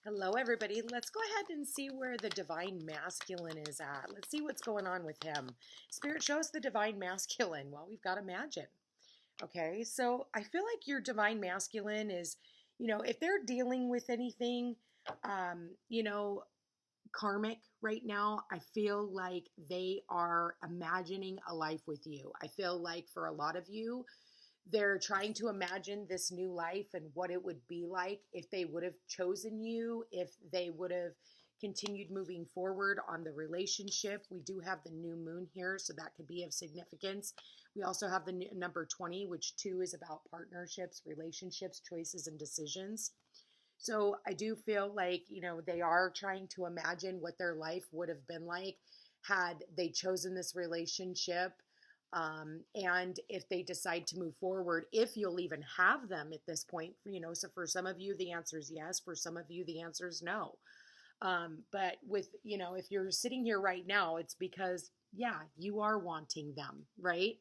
Hello, everybody. Let's go ahead and see where the divine masculine is at. Let's see what's going on with him. Spirit, show us the divine masculine. Well, we've got Imagine. Okay, so I feel like your divine masculine is, if they're dealing with anything, um, you know, karmic right now, I feel like they are imagining a life with you. I feel like for a lot of you, they're trying to imagine this new life and what it would be like if they would have chosen you, if they would have continued moving forward on the relationship. We do have the new moon here, so that could be of significance. We also have the number 20, which 2 is about partnerships, relationships, choices, and decisions. So I do feel like, they are trying to imagine what their life would have been like had they chosen this relationship. And if they decide to move forward, if you'll even have them at this point, so for some of you, the answer is yes. For some of you, the answer is no. But with, if you're sitting here right now, it's because, yeah, you are wanting them, right?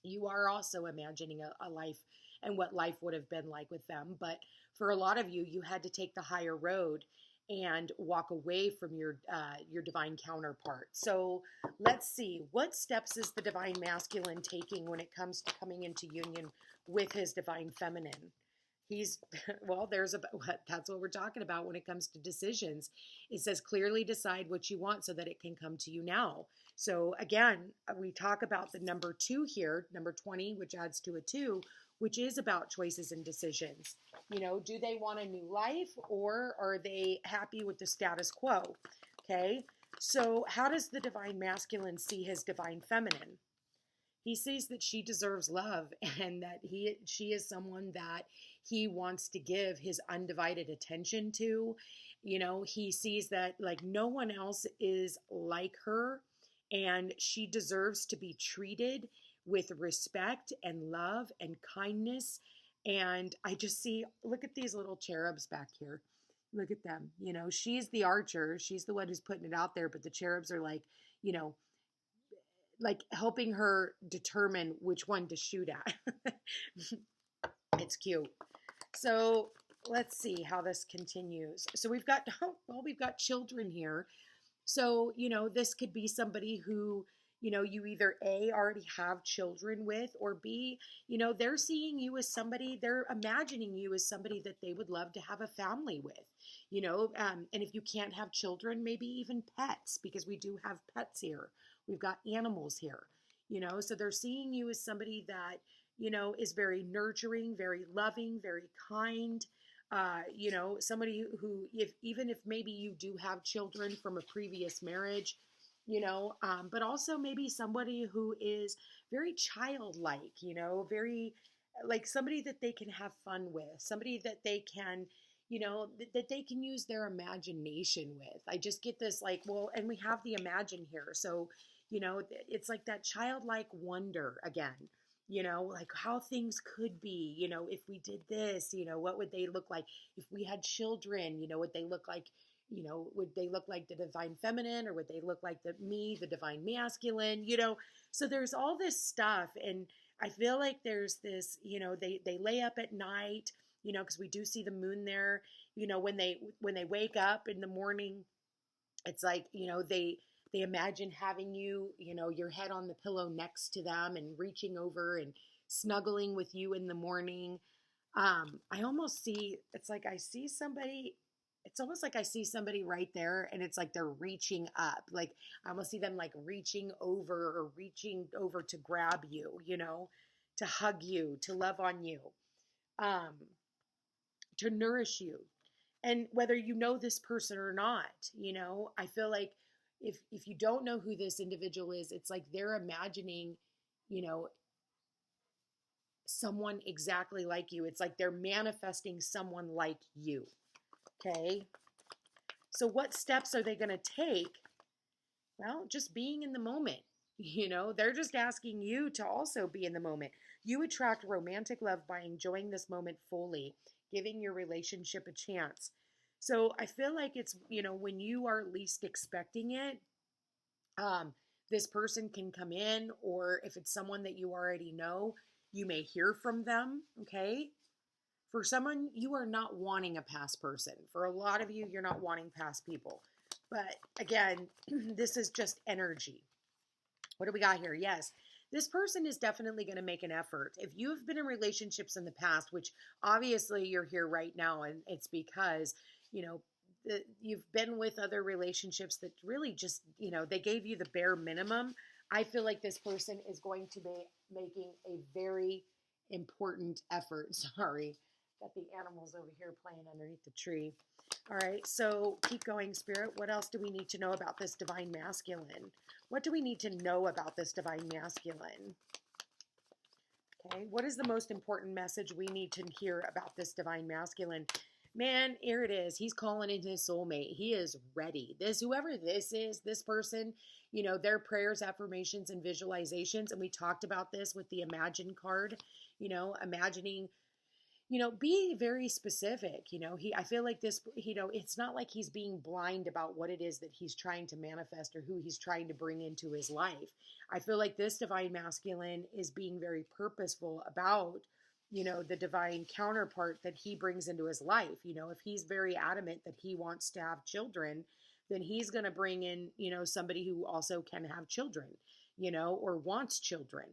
You are also imagining a life and what life would have been like with them. But for a lot of you, you had to take the higher road and walk away from your divine counterpart. So let's see, what steps is the divine masculine taking when it comes to coming into union with his divine feminine? Well, that's what we're talking about when it comes to decisions. It says clearly decide what you want so that it can come to you now. So again, we talk about the number 2 here, number 20, which adds to a 2, which is about choices and decisions. Do they want a new life, or are they happy with the status quo? Okay. So how does the divine masculine see his divine feminine? He sees that she deserves love and that she is someone that he wants to give his undivided attention to. He sees that like no one else is like her, and she deserves to be treated with respect and love and kindness. And I just see, look at these little cherubs back here. Look at them. She's the archer. She's the one who's putting it out there, but the cherubs are like helping her determine which one to shoot at. It's cute. So let's see how this continues. So we've got children here. So, this could be somebody who, you either A, already have children with, or B, they're seeing you as somebody, they're imagining you as somebody that they would love to have a family with, and if you can't have children, maybe even pets, because we do have pets here. We've got animals here, so they're seeing you as somebody that, is very nurturing, very loving, very kind. Somebody who, even if maybe you do have children from a previous marriage, but also maybe somebody who is very childlike, very like somebody that they can have fun with, somebody that they can, that they can use their imagination with. I just get this like, well, and we have the imagine here. So, it's like that childlike wonder again. Like how things could be, if we did this, what would they look like if we had children, would they look like, would they look like the divine feminine, or would they look like the divine masculine, so there's all this stuff. And I feel like there's this, they lay up at night, because we do see the moon there, when they wake up in the morning, it's like, they imagine having you, your head on the pillow next to them and reaching over and snuggling with you in the morning. I almost see, it's almost like I see somebody right there, and it's like they're reaching up. Like I almost see them like reaching over to grab you, to hug you, to love on you, to nourish you. And whether you know this person or not, I feel like if you don't know who this individual is, it's like they're imagining, someone exactly like you. It's like they're manifesting someone like you. Okay. So what steps are they going to take? Well, just being in the moment. They're just asking you to also be in the moment. You attract romantic love by enjoying this moment fully, giving your relationship a chance. So I feel like it's, when you are least expecting it, this person can come in, or if it's someone that you already know, you may hear from them. Okay. For someone, you are not wanting a past person. For a lot of you, you're not wanting past people. But again, this is just energy. What do we got here? Yes, this person is definitely going to make an effort. If you have been in relationships in the past, which obviously you're here right now, and it's because, you know, you've been with other relationships that really just, you know, they gave you the bare minimum. I feel like this person is going to be making a very important effort. Sorry, got the animals over here playing underneath the tree. All right, so keep going, Spirit. What else do we need to know about this divine masculine? What do we need to know about this divine masculine? Okay, what is the most important message we need to hear about this divine masculine? Man, here it is. He's calling in his soulmate. He is ready. Whoever this is, this person, you know, their prayers, affirmations, and visualizations. And we talked about this with the Imagine card, you know, imagining, you know, be very specific. You know, I feel like this, you know, it's not like he's being blind about what it is that he's trying to manifest or who he's trying to bring into his life. I feel like this divine masculine is being very purposeful about, you know, the divine counterpart that he brings into his life. You know, if he's very adamant that he wants to have children, then he's going to bring in, you know, somebody who also can have children, you know, or wants children.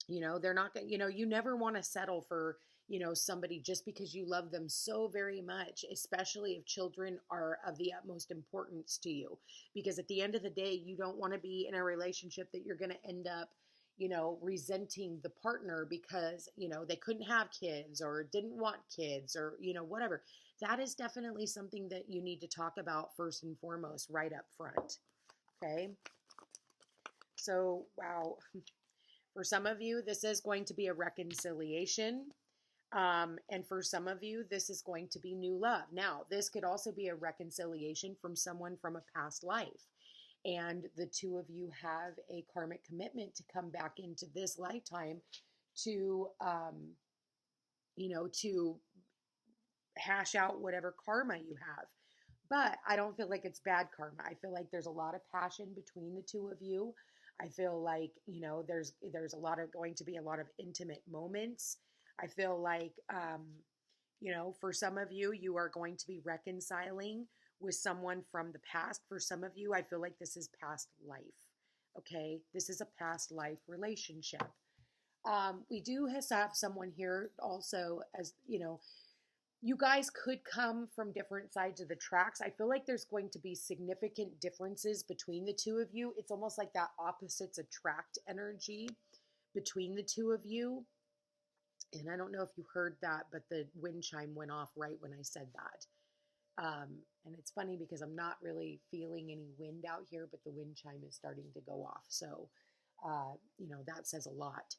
You know, they're not going to, you know, you never want to settle for, you know, somebody just because you love them so very much, especially if children are of the utmost importance to you. Because at the end of the day, you don't want to be in a relationship that you're going to end up, you know, resenting the partner because, you know, they couldn't have kids or didn't want kids or, you know, whatever. That is definitely something that you need to talk about first and foremost right up front. Okay. So, wow. For some of you, this is going to be a reconciliation. And for some of you, this is going to be new love. Now, this could also be a reconciliation from someone from a past life. And the two of you have a karmic commitment to come back into this lifetime to, you know, to hash out whatever karma you have. But I don't feel like it's bad karma. I feel like there's a lot of passion between the two of you. I feel like, you know, there's going to be a lot of intimate moments. I feel like, you know, for some of you, you are going to be reconciling with someone from the past. For some of you, I feel like this is past life. Okay, this is a past life relationship. We do have someone here also, as you know, you guys could come from different sides of the tracks. I feel like there's going to be significant differences between the two of you. It's almost like that opposites attract energy between the two of you. And I don't know if you heard that, but the wind chime went off right when I said that. And it's funny because I'm not really feeling any wind out here, but the wind chime is starting to go off. So, you know, that says a lot.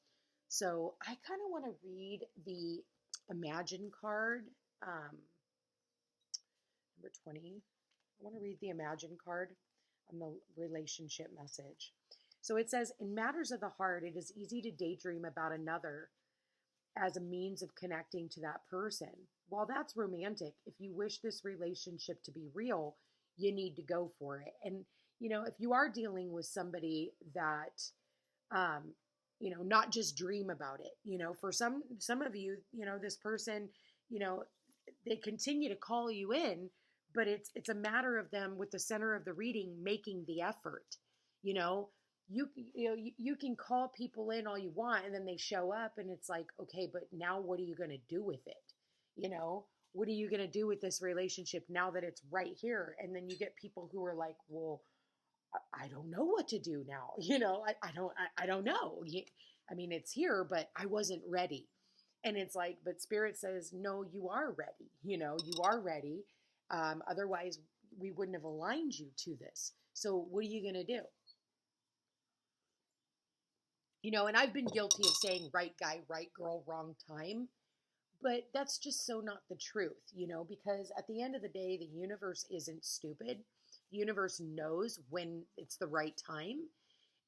So I kind of want to read the Imagine card. Number 20. I want to read the Imagine card on the relationship message. So it says, in matters of the heart, it is easy to daydream about another as a means of connecting to that person. While that's romantic, if you wish this relationship to be real, you need to go for it. And, you know, if you are dealing with somebody that, you know, not just dream about it, you know, for some of you, you know, this person, you know, they continue to call you in, but it's a matter of them with the center of the reading making the effort. You know, you can call people in all you want and then they show up and it's like, okay, but now what are you going to do with it? You know, what are you going to do with this relationship now that it's right here? And then you get people who are like, well, I don't know what to do now. You know, I don't know. I mean, it's here, but I wasn't ready. And it's like, but Spirit says, no, you are ready. You know, you are ready. Otherwise, we wouldn't have aligned you to this. So what are you going to do? You know, and I've been guilty of saying right guy, right girl, wrong time. But that's just so not the truth, you know, because at the end of the day, the universe isn't stupid. The universe knows when it's the right time.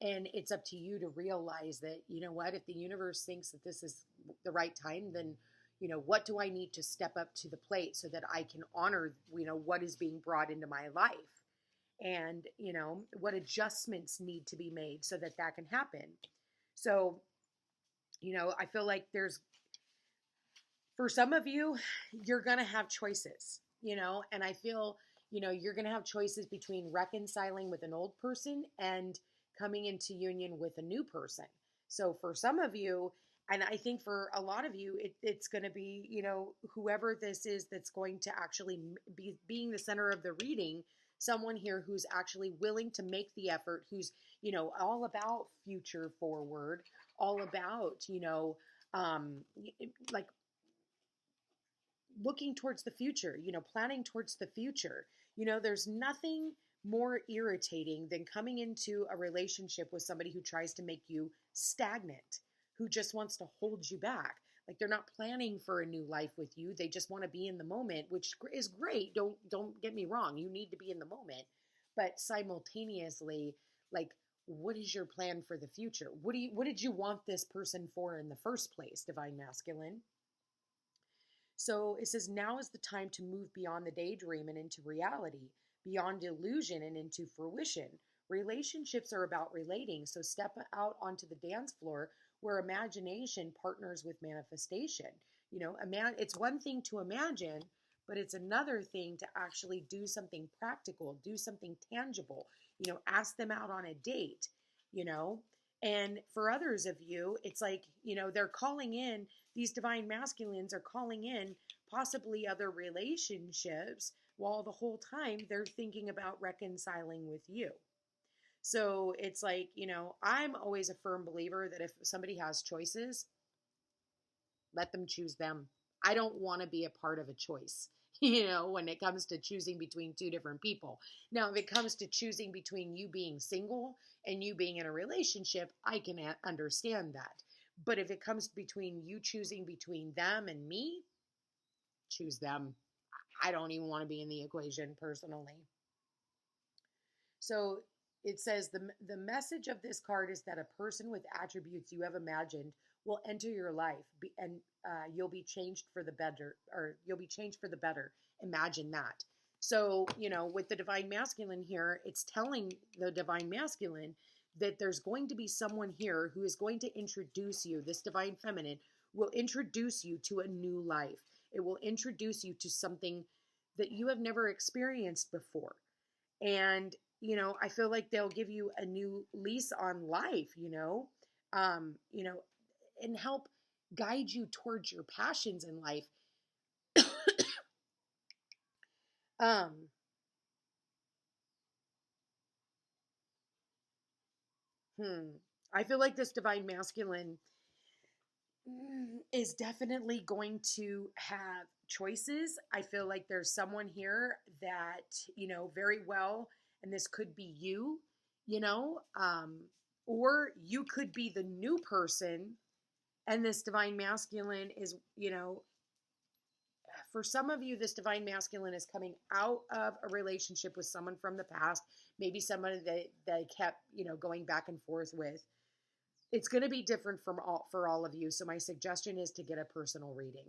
And it's up to you to realize that, you know what, if the universe thinks that this is the right time, then, you know, what do I need to step up to the plate so that I can honor, you know, what is being brought into my life? And, you know, what adjustments need to be made so that that can happen. So, you know, I feel like there's, For some of you, you're going to have choices, you know, and I feel, you know, you're going to have choices between reconciling with an old person and coming into union with a new person. So for some of you, and I think for a lot of you, it's going to be, you know, whoever this is that's going to actually be being the center of the reading, someone here who's actually willing to make the effort, who's, you know, all about future forward, all about, you know, like looking towards the future, you know, planning towards the future. You know, there's nothing more irritating than coming into a relationship with somebody who tries to make you stagnant, who just wants to hold you back. Like they're not planning for a new life with you. They just want to be in the moment, which is great. Don't get me wrong. You need to be in the moment, but simultaneously, like what is your plan for the future? What did you want this person for in the first place, divine masculine? So it says, now is the time to move beyond the daydream and into reality, beyond illusion and into fruition. Relationships are about relating, so step out onto the dance floor where imagination partners with manifestation. You know, it's one thing to imagine, but it's another thing to actually do something practical, do something tangible, you know, ask them out on a date, you know. And for others of you, it's like, you know, they're calling in, these divine masculines are calling in possibly other relationships while the whole time they're thinking about reconciling with you. So it's like, you know, I'm always a firm believer that if somebody has choices, let them choose them. I don't want to be a part of a choice, you know, when it comes to choosing between two different people. Now, if it comes to choosing between you being single and you being in a relationship, I can understand that. But if it comes between you choosing between them and me, choose them. I don't even want to be in the equation personally. So it says the message of this card is that a person with attributes you have imagined will enter your life and you'll be changed for the better, or you'll be changed for the better. Imagine that. So, you know, with the divine masculine here, it's telling the divine masculine that there's going to be someone here who is going to introduce you, this divine feminine will introduce you to a new life. It will introduce you to something that you have never experienced before. And, you know, I feel like they'll give you a new lease on life, you know, and help guide you towards your passions in life. I feel like this divine masculine is definitely going to have choices. I feel like there's someone here that, you know, very well, and this could be you, you know, or you could be the new person, and this divine masculine is, you know, for some of you, this divine masculine is coming out of a relationship with someone from the past, maybe somebody that they kept, you know, going back and forth with. It's going to be different for all of you. So my suggestion is to get a personal reading.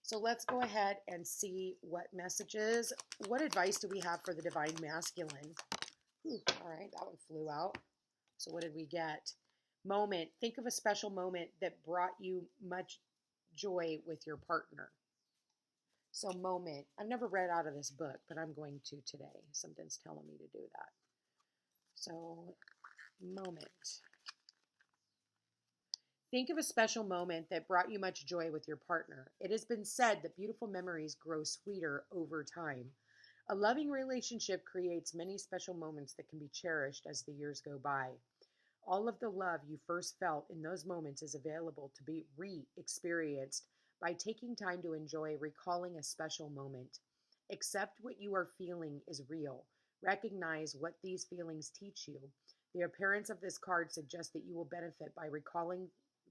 So let's go ahead and see what messages, what advice do we have for the divine masculine? All right, that one flew out. So what did we get? Moment. Think of a special moment that brought you much joy with your partner. So moment. I've never read out of this book, but I'm going to today. Something's telling me to do that. So moment. Think of a special moment that brought you much joy with your partner. It has been said that beautiful memories grow sweeter over time. A loving relationship creates many special moments that can be cherished as the years go by. All of the love you first felt in those moments is available to be re-experienced by taking time to enjoy recalling a special moment. Accept what you are feeling is real. Recognize what these feelings teach you. The appearance of this card suggests that you will benefit by recalling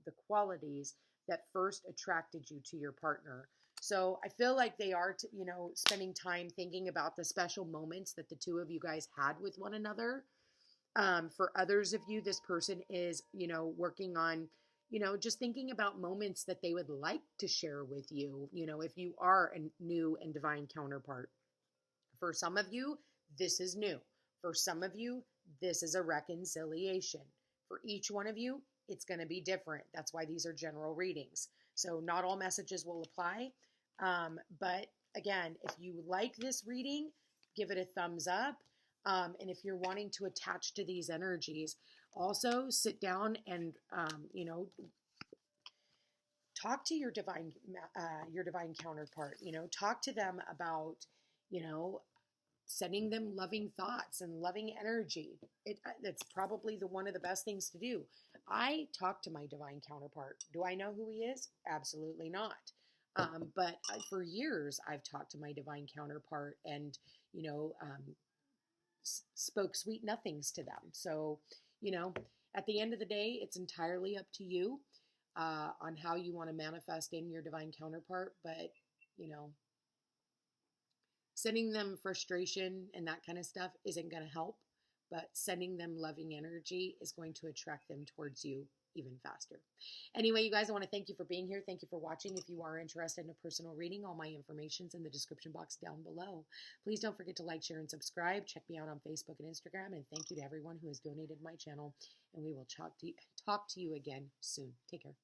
the qualities that first attracted you to your partner. So I feel like they are, you know, spending time thinking about the special moments that the two of you guys had with one another. For others of you, this person is, you know, working on, you know, just thinking about moments that they would like to share with you, you know, if you are a new and divine counterpart. For some of you, this is new. For some of you, this is a reconciliation. For each one of you, it's going to be different. That's why these are general readings. So not all messages will apply. But again, if you like this reading, give it a thumbs up. And if you're wanting to attach to these energies, also sit down and, talk to your divine counterpart. Talk to them about, you know, sending them loving thoughts and loving energy. It's probably one of the best things to do. I talk to my divine counterpart. Do I know who he is? Absolutely not. But for years, I've talked to my divine counterpart and, you know, spoke sweet nothings to them. So, at the end of the day, it's entirely up to you on how you want to manifest in your divine counterpart. But, you know, sending them frustration and that kind of stuff isn't going to help, but sending them loving energy is going to attract them towards you even faster. Anyway, you guys, I want to thank you for being here. Thank you for watching. If you are interested in a personal reading, all my information's in the description box down below. Please don't forget to like, share, and subscribe. Check me out on Facebook and Instagram. And thank you to everyone who has donated to my channel. And we will talk to you again soon. Take care.